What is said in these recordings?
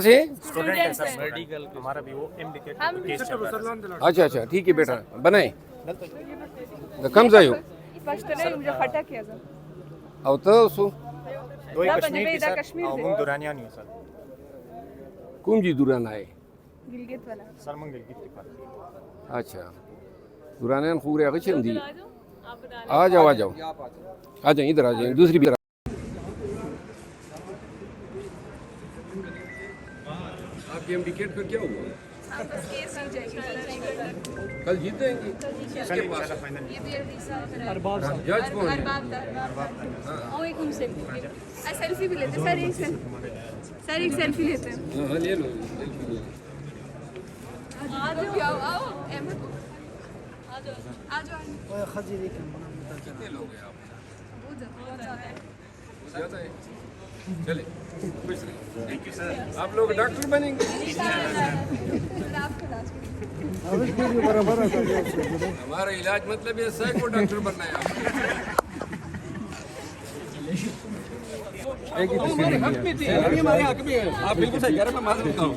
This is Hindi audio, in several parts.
से स्टूडेंट है सर, मेडिकल हमारा भी वो एमडी अच्छा अच्छा ठीक आहे बेटा बनाय कम जायो अहो तर सो दो कश्मीर की सर मुंग दुरानिया नहीं सर कुंजी दुरान आहे गिलगित वाला सर मुंग गिलगित की बात अच्छा दुरान खूर है कुछ दी आ जाओ इधर आ जाओ दूसरी भी आपकी एम टिकट पर क्या हुआ कल जीतेंगे किसके पास जज कौन है सेल्फी भी लेते सर एक सेल्फी लेते हैं हाँ ले लो कितने लोग हैं आप ज़्यादा है चले खुश रहिए थैंक यू सर आप लोग डॉक्टर बनेंगे हमारा इलाज मतलब ये सर को डॉक्टर बनना है हमारे हक में थी हमारे हक में है आप बिल्कुल सही कह रहे हैं मैं मालूम हूँ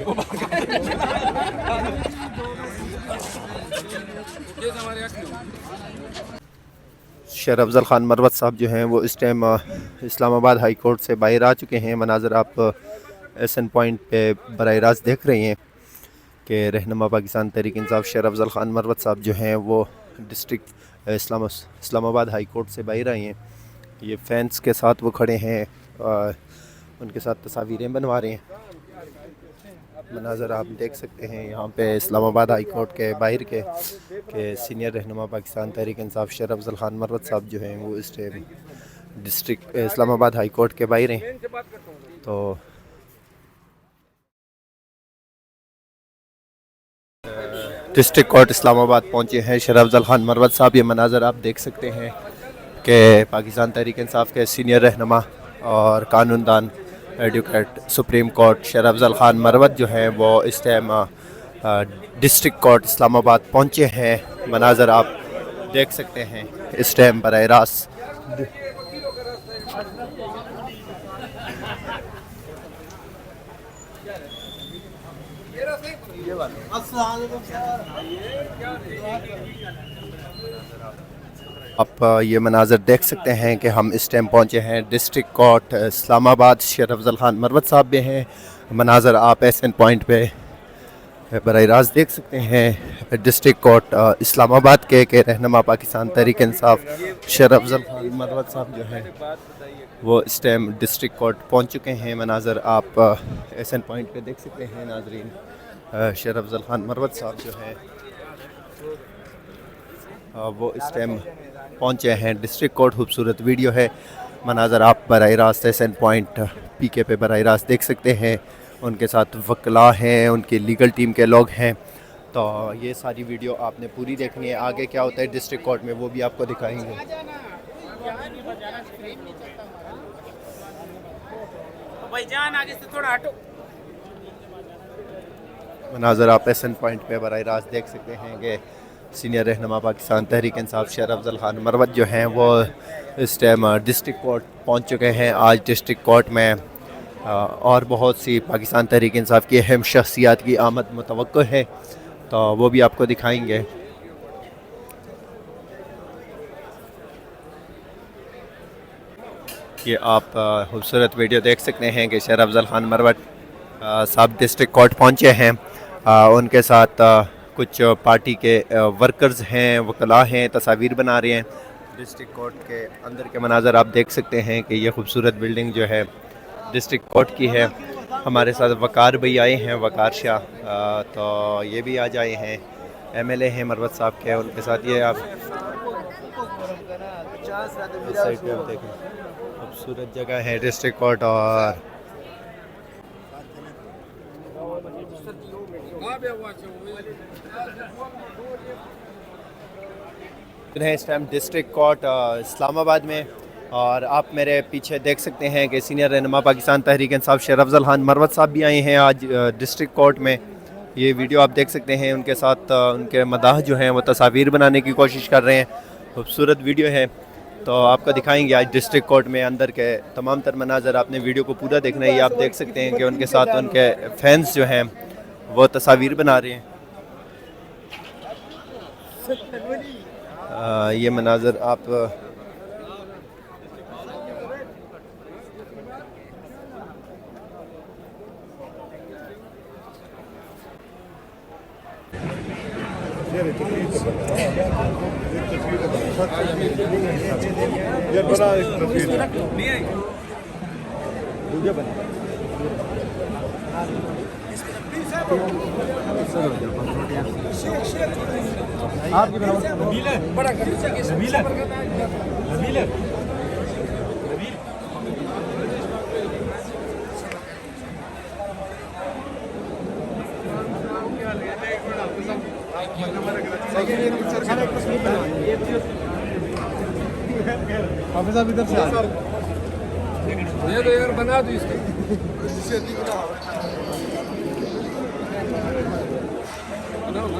ये हमारे हक में शेर अफजल ख़ान मरवत साहब जो हैं वो इस टाइम इस्लामाबाद हाई कोर्ट से बाहर आ चुके हैं। मनाज़र आप एसन पॉइंट पे बराह रास्त देख रहे हैं कि रहनुमा पाकिस्तान तहरीक इंसाफ शेर अफजल ख़ान मरवत साहब जो हैं वो डिस्ट्रिक्ट इस्लामाबाद हाई कोर्ट से बाहर आए हैं। ये फैंस के साथ वो खड़े हैं, उनके साथ तस्वीरें बनवा रहे हैं। मनाज़र आप देख सकते हैं यहाँ पे इस्लामाबाद हाई कोर्ट के बाहर के सीनियर रहनुमा पाकिस्तान तहरीक इंसाफ शेर अफजल ख़ान मरवत साहब जो हैं वो इस time district Islamabad high court के बाहर हैं। तो डिस्ट्रिक्ट कोर्ट इस्लामाबाद पहुँचे हैं शेर अफजल ख़ान मरवत साहब। ये मनाज़र आप देख सकते हैं कि पाकिस्तान तहरीक इंसाफ के सीनियर रहनुमा और कानूनदान एडवोकेट सुप्रीम कोर्ट शेर अफजल ख़ान मरवत जो हैं वो इस टाइम डिस्ट्रिक्ट कोर्ट इस्लामाबाद पहुँचे हैं। मनाज़र आप देख सकते हैं इस टाइम बराह रास्त आप ये मनाज़र देख सकते हैं कि हम इस टाइम पहुँचे हैं डिस्ट्रिक्ट कोर्ट इस्लामाबाद। शेर अफजल ख़ान मरवत साहब भी हैं। मनाज़र आप एसन पॉइंट पे बराह रास्त देख सकते हैं डिस्ट्रिक्ट कोर्ट इस्लामाबाद के रहनुमा पाकिस्तान तहरीक इंसाफ शेर अफजल ख़ान मरवत साहब जो हैं वो इस टाइम डिस्ट्रिक्ट कोर्ट पहुँच चुके हैं। मनाज़र आप एसन पॉइंट पे देख सकते हैं नाजरीन। शेर अफजल ख़ान मरवत साहब जो हैं वो इस टाइम पहुँचे हैं डिस्ट्रिक्ट कोर्ट। खूबसूरत वीडियो है। मनाज़र आप बराह रास्त एसन पॉइंट पीके पे बराह रास्त देख सकते हैं। उनके साथ वकला हैं, उनकी लीगल टीम के लोग हैं। तो ये सारी वीडियो आपने पूरी देखनी है। आगे क्या होता है डिस्ट्रिक्ट कोर्ट में वो भी आपको दिखाएंगे। मनाज़र आप एसन पॉइंट पे बराह रास्त देख सकते हैं कि सीनियर रहनुमा पाकिस्तान तहरीक इंसाफ शेर अफजल ख़ान मरवत जो हैं वो इस टाइम डिस्ट्रिक्ट कोर्ट पहुंच चुके हैं। आज डिस्ट्रिक्ट कोर्ट में और बहुत सी पाकिस्तान तहरीक इंसाफ की अहम शख्सियात की आमद मुतवक्को है, तो वो भी आपको दिखाएंगे। ये आप खूबसूरत वीडियो देख सकते हैं कि शेर अफजल ख़ान मरवत साहब डिस्ट्रिक्ट कोर्ट पहुँचे हैं। उनके साथ कुछ पार्टी के वर्कर्स हैं, वकला हैं, तस्वीर बना रहे हैं। डिस्ट्रिक्ट कोर्ट के अंदर के मनाज़र आप देख सकते हैं कि ये खूबसूरत बिल्डिंग जो है डिस्ट्रिक्ट कोर्ट की है। हमारे साथ वकार भाई आए हैं, वकार शाह, तो ये भी आज आए हैं। एमएलए हैं मरवत साहब के, उनके साथ ये आप साइड पे आप देखें खूबसूरत जगह है डिस्ट्रिक्ट कोर्ट। और इस टाइम डिस्ट्रिक्ट कोर्ट इस्लामाबाद में, और आप मेरे पीछे देख सकते हैं कि सीनियर रहनुमा पाकिस्तान तहरीक इंसाफ शेर अफजल ख़ान मरवत साहब भी आए हैं आज डिस्ट्रिक्ट कोर्ट में। ये वीडियो आप देख सकते हैं। उनके साथ उनके मदाह जो हैं वो तस्वीर बनाने की कोशिश कर रहे हैं। खूबसूरत वीडियो है। तो आपको दिखाएंगे आज डिस्ट्रिक्ट कोर्ट में अंदर के तमाम तर मनाजर। आपने वीडियो को पूरा देखना है। ये आप देख सकते हैं कि उनके साथ उनके फैंस जो हैं वो तस्वीर बना रहे हैं। ये मनाजर आप इधर से ये तो यार बना दो इसको। बनाओ ना।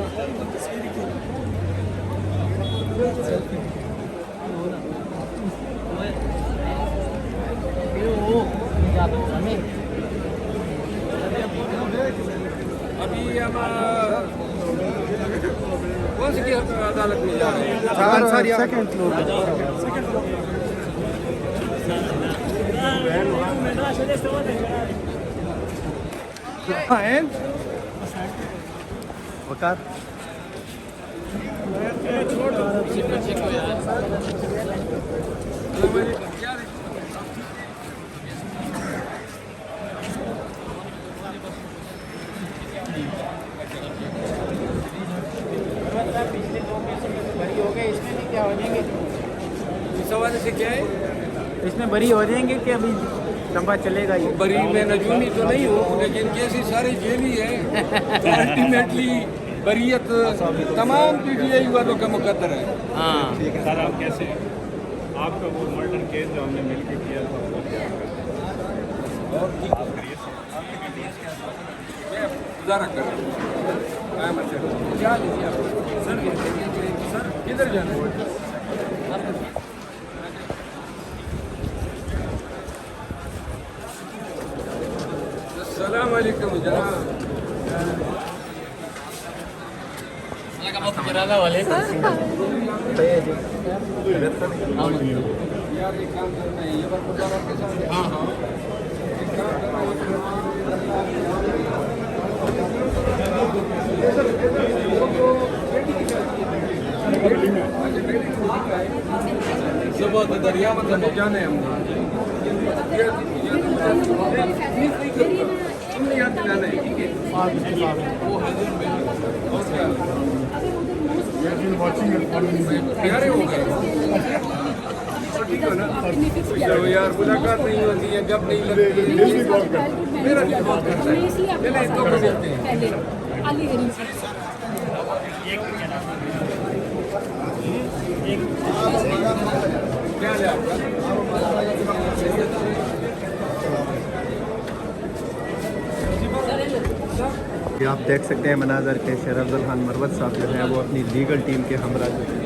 अभी हम कौन सी अदालत में जा रहे हैं? Second floor. वकार सवाल से क्या है? इसमें बरी हो जाएंगे कि अभी लंबा चलेगा ये? बरी में नजूमी तो नहीं हो, लेकिन कैसी सारी जेली है तो अल्टीमेटली बरीयत तमाम पीटीआई वालों का मुकद्दर है। हाँ सर आप कैसे आपका वो मर्डर केस जो हमने मिलकर किया था उसको क्या गुजारा कर किधर जाना है? अस्सलाम वालेकुम जनाब। यार एक काम करना है, ये बार गुजारा के साथ। हाँ हाँ एक काम करना सुबह तो दरिया मतलब जाने हम तुमने याद दिलाना है, ठीक है? वो हाजिर में प्यारे हो गए ठीक है ना? चलो यार मुलाकात नहीं होती है, गप नहीं लगती है। मेरा भी बहुत करता है। चले तो मिलते हैं। क्या है आपका? ये आप देख सकते हैं मनाजर के शेर अफजल खान मरवत साहब जो हैं वो अपनी लीगल टीम के हमरा जो हैं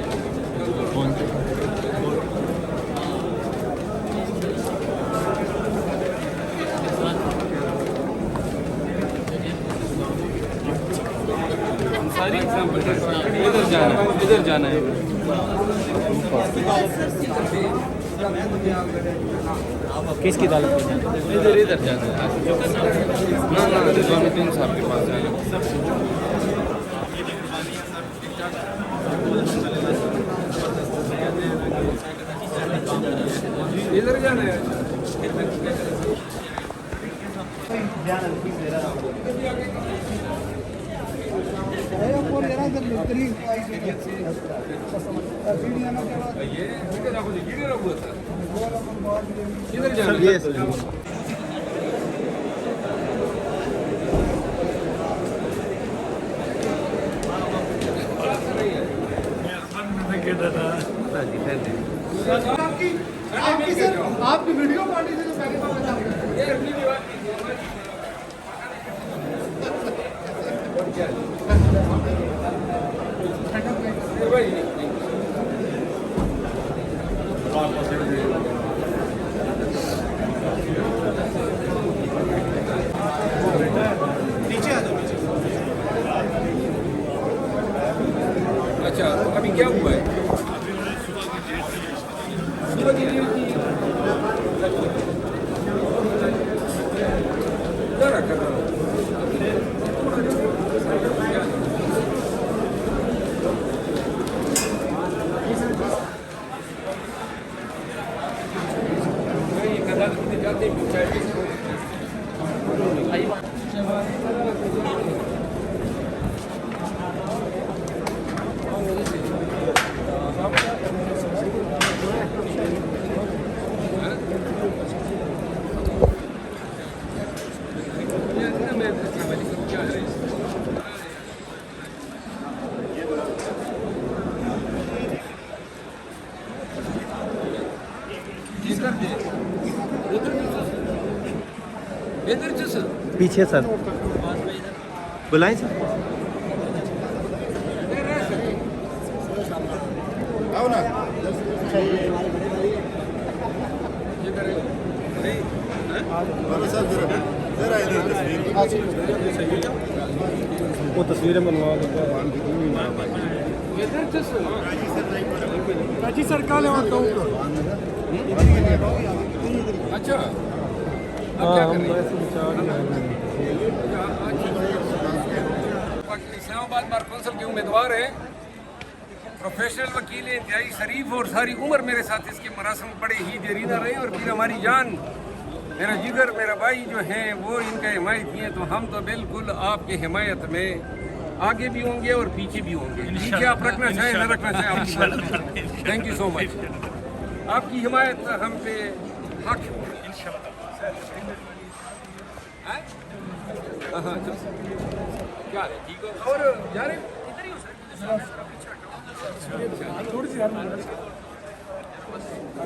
इधर जाना है, इधर जाना है। किसकी अदालत में जाना? इधर इधर जाना है। ना ना रिजवानुद्दीन साहब के पास जाना है। इधर जाना है। किधर जाना है? आपकी वीडियो पार्टी से जो पहले बार बता अच्छा, तो अभी क्या हुआ है? सुबह की ड्यूटी जरा कर रहा हूँ। नहीं, अदालत में जाते ही पीछे सर बुलाएं सर। आओ ना जरा इधर वो तस्वीरें बनवा राजी सर कहाँ ले आता हूँ अच्छा, इस्लामाबाद बार कौंसिल के उम्मीदवार हैं, प्रोफेशनल वकील हैं, इंतहाई शरीफ और सारी उम्र मेरे साथ इसके मरासम बड़े ही देरीना रहे और फिर हमारी जान मेरा जिगर मेरा भाई जो हैं वो इनका हिमायत किए, तो हम तो बिल्कुल आपके हिमायत में आगे भी होंगे और पीछे भी होंगे। पीछे आप रखना चाहें न रखना चाहें आपकी मर्जी। थैंक यू सो मच, आपकी हिमायत हम पे हक है। हाँ, क्या है, ठीक हो? और जा रहे इधर ही हो सर?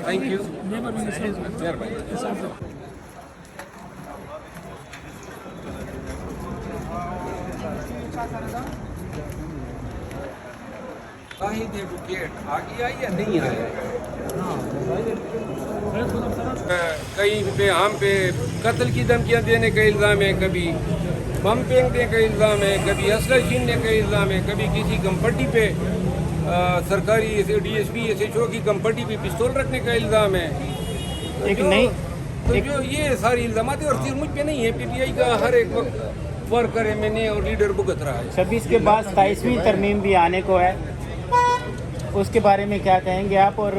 थैंक यू, मेहरबानी। शाहिद एडवोकेट आ गया या नहीं आया? कहीं पे हम पे कत्ल की धमकियां देने का इल्ज़ाम है, कभी बम फेंकने का इल्ज़ाम है, कभी असला छीनने का इल्ज़ाम है, कभी किसी कंपनी पे सरकारी DSP SHO की कंपनी पे पिस्तौल रखने का इल्ज़ाम है। तो जो ये सारी इल्ज़ामात है और सिर्फ मुझ पे नहीं है, PTI का हर एक वक्त वर्कर MNA और लीडर भुगत रहा है। 26 के बाद 27वीं तरमीम भी आने को है, उसके बारे में क्या कहेंगे आप? और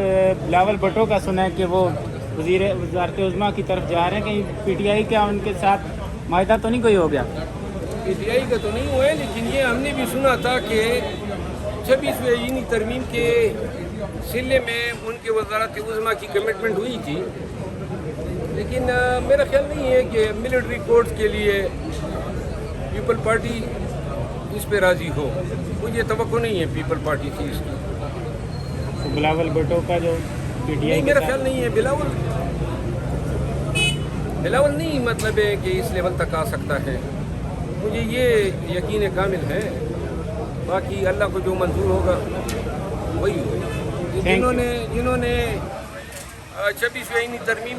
बिलावल भुट्टो का सुना है कि वो वज़ारत उज़्मा की तरफ जा रहे हैं, कहीं PTI का उनके साथ मायदा तो नहीं कोई हो गया? PTI का तो नहीं हुआ है, लेकिन ये हमने भी सुना था कि 26वीं तरमीम के सिले में उनके वज़ारत उज़्मा की कमिटमेंट हुई थी, लेकिन मेरा ख्याल नहीं है कि मिलिट्री कोर्ट्स के लिए पीपल पार्टी इस पे राज़ी हो। मुझे तवक्को नहीं है पीपल पार्टी की इसकी। तो बिलावल भुट्टो का जो PTI नहीं, मेरा ख्याल नहीं है। बिलावल नहीं मतलब है कि इस लेवल तक आ सकता है, मुझे ये यकीन कामिल है। बाकी अल्लाह को जो मंजूर होगा वही होगा। जिन्होंने 26वीं तरमीम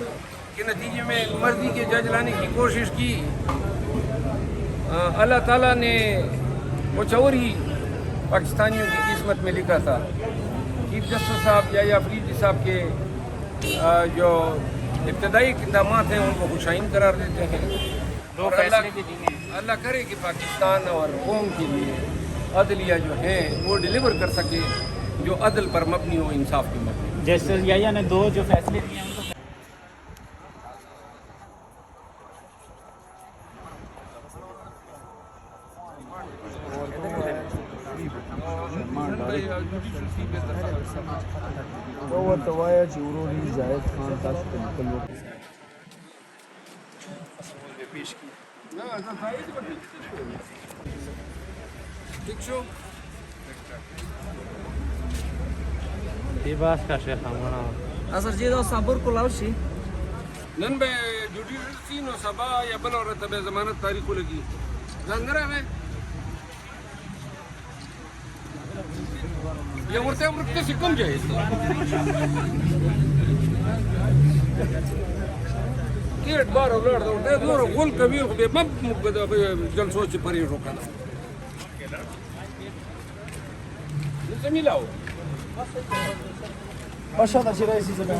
के नतीजे में मर्जी के जज लाने की कोशिश की, अल्लाह ताला ने कुछ और ही पाकिस्तानियों की किस्मत में लिखा था। चीफ जस्टिस साहब या अफरीदी साहब के जो इब्तदाई इक़दामात हैं उनको खुशाइन करार देते हैं। और अल्लाह करे कि पाकिस्तान और कौम के लिए अदलिया जो है वो डिलीवर कर सके, जो अदल पर मबनी हो, इंसाफ की मबनी। जस्टिस याया ने 2 जो फैसले दिए हैं उनको Bebas ka Sheikh Amana. Asar jido sabur kulaushi. नन बे जुडिशल सीन और सबा या बना और तबे जमानत तारीख को लगी जानगरा में ये उड़ते उड़ते से कम जाए गेट बार लड़ दो दे दो गोल कबीर को मब जलसो च परी रोकना मिलाओ Aşağıda şuraya size ben.